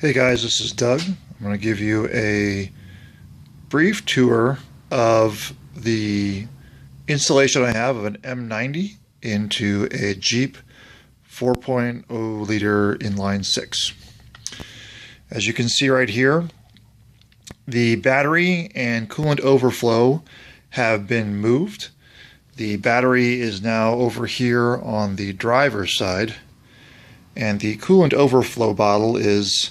Hey guys, this is Doug. I'm going to give you a brief tour of the installation I have of an M90 into a Jeep 4.0 liter inline six. As you can see right here, the battery and coolant overflow have been moved. The battery is now over here on the driver's side, and the coolant overflow bottle is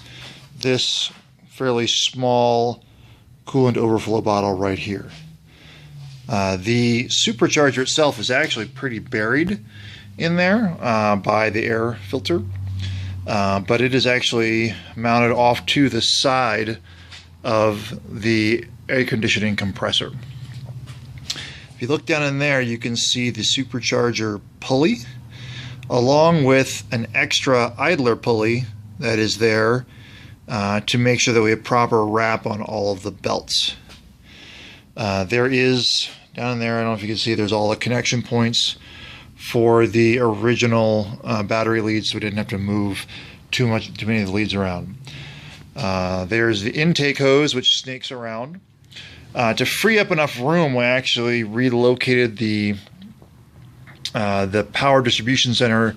this fairly small coolant overflow bottle right here. The supercharger itself is actually pretty buried in there by the air filter, but it is actually mounted off to the side of the air conditioning compressor. If you look down in there, you can see the supercharger pulley along with an extra idler pulley that is there to make sure that we have proper wrap on all of the belts. There is, down in there, I don't know if you can see, there's all the connection points for the original battery leads, so we didn't have to move too many of the leads around. There's the intake hose, which snakes around. To free up enough room, we actually relocated the power distribution center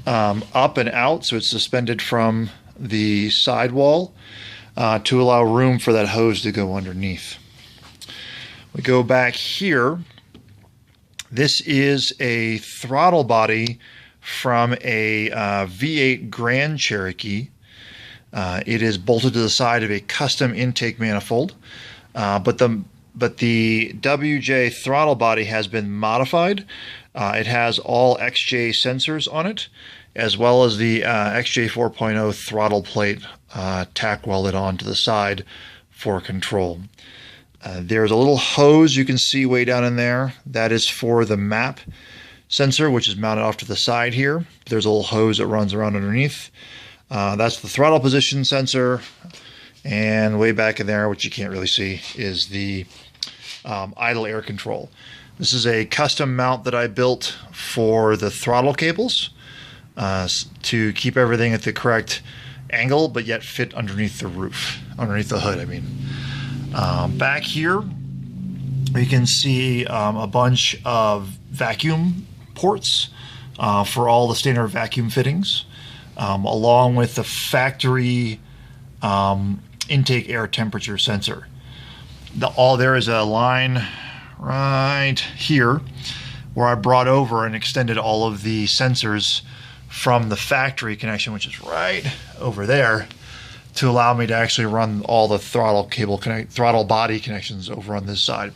up and out, so it's suspended from the sidewall to allow room for that hose to go underneath. We go back here. This is a throttle body from a V8 Grand Cherokee. It is bolted to the side of a custom intake manifold, but the WJ throttle body has been modified. It has all XJ sensors on it, as well as the XJ 4.0 throttle plate tack welded onto the side for control. There's a little hose you can see way down in there. That is for the map sensor, which is mounted off to the side here. There's a little hose that runs around underneath. That's the throttle position sensor. And way back in there, which you can't really see, is the idle air control. This is a custom mount that I built for the throttle cables to keep everything at the correct angle, but yet fit underneath the roof, underneath the hood, I mean. Back here, you can see a bunch of vacuum ports for all the standard vacuum fittings, along with the factory intake air temperature sensor. There is a line right here where I brought over and extended all of the sensors from the factory connection, which is right over there, to allow me to actually run all the throttle body connections over on this side.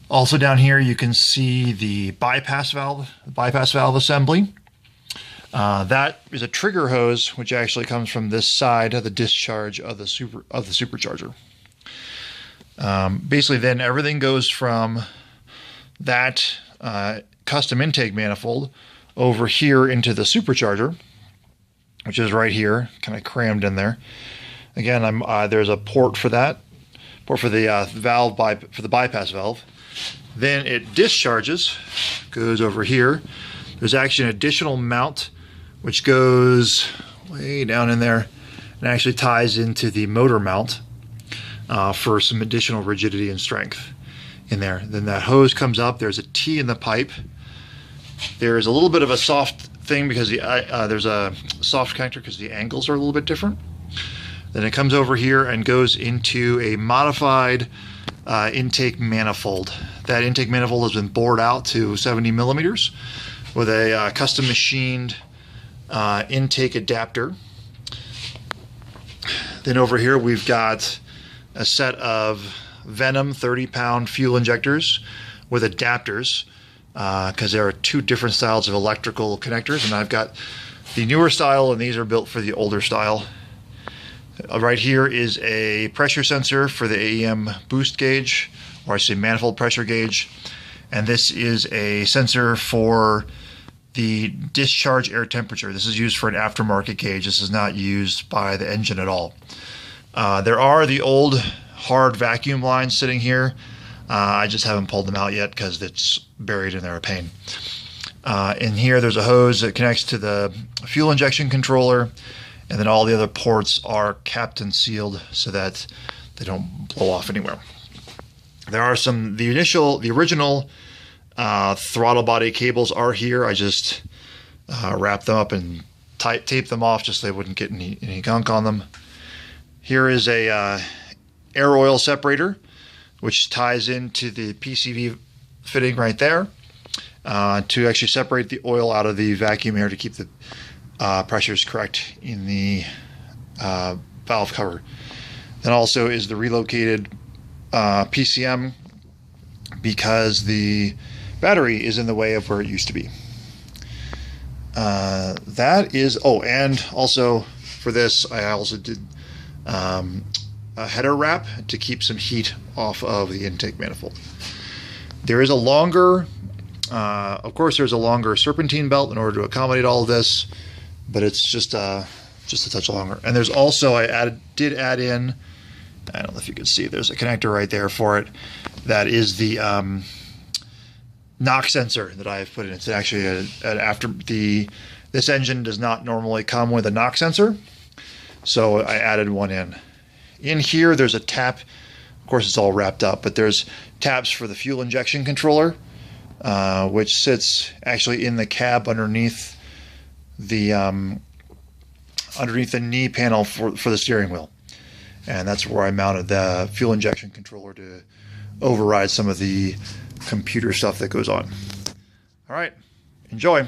Also down here you can see the bypass valve assembly. That is a trigger hose which actually comes from this side of the discharge of the supercharger. Basically then everything goes from that custom intake manifold over here into the supercharger, which is right here, kind of crammed in there. Again, there's a port for that, for the bypass valve. Then it discharges, goes over here. There's actually an additional mount which goes way down in there and actually ties into the motor mount for some additional rigidity and strength in there. Then that hose comes up. There's a T in the pipe. There's a little bit of a soft thing because there's a soft connector because the angles are a little bit different. Then it comes over here and goes into a modified intake manifold. That intake manifold has been bored out to 70 millimeters with a custom machined intake adapter. Then over here we've got a set of Venom 30-pound fuel injectors with adapters, because there are two different styles of electrical connectors, and I've got the newer style and these are built for the older style. Right here is a pressure sensor for the AEM boost gauge, or I say manifold pressure gauge, and this is a sensor for the discharge air temperature. This is used for an aftermarket gauge. This is not used by the engine at all. There are the old hard vacuum lines sitting here. I just haven't pulled them out yet because it's buried and they're a pain. In here there's a hose that connects to the fuel injection controller and then all the other ports are capped and sealed so that they don't blow off anywhere. There are the original throttle body cables are here. I just wrapped them up and taped them off just so they wouldn't get any gunk on them. Here is a air oil separator, which ties into the PCV fitting right there to actually separate the oil out of the vacuum air to keep the pressures correct in the valve cover. Then also is the relocated PCM because the battery is in the way of where it used to be. That is, and also for this, I also did a header wrap to keep some heat off of the intake manifold. There is a longer, of course, there's a longer serpentine belt in order to accommodate all of this, but it's just a touch longer. And there's also, I did add in, I don't know if you can see, there's a connector right there for it. That is the knock sensor that I've put in. It's actually this engine does not normally come with a knock sensor, so I added one in. In here, there's a tap. Of course, it's all wrapped up, but there's taps for the fuel injection controller, which sits actually in the cab underneath the knee panel for the steering wheel. And that's where I mounted the fuel injection controller to override some of the computer stuff that goes on. All right, enjoy.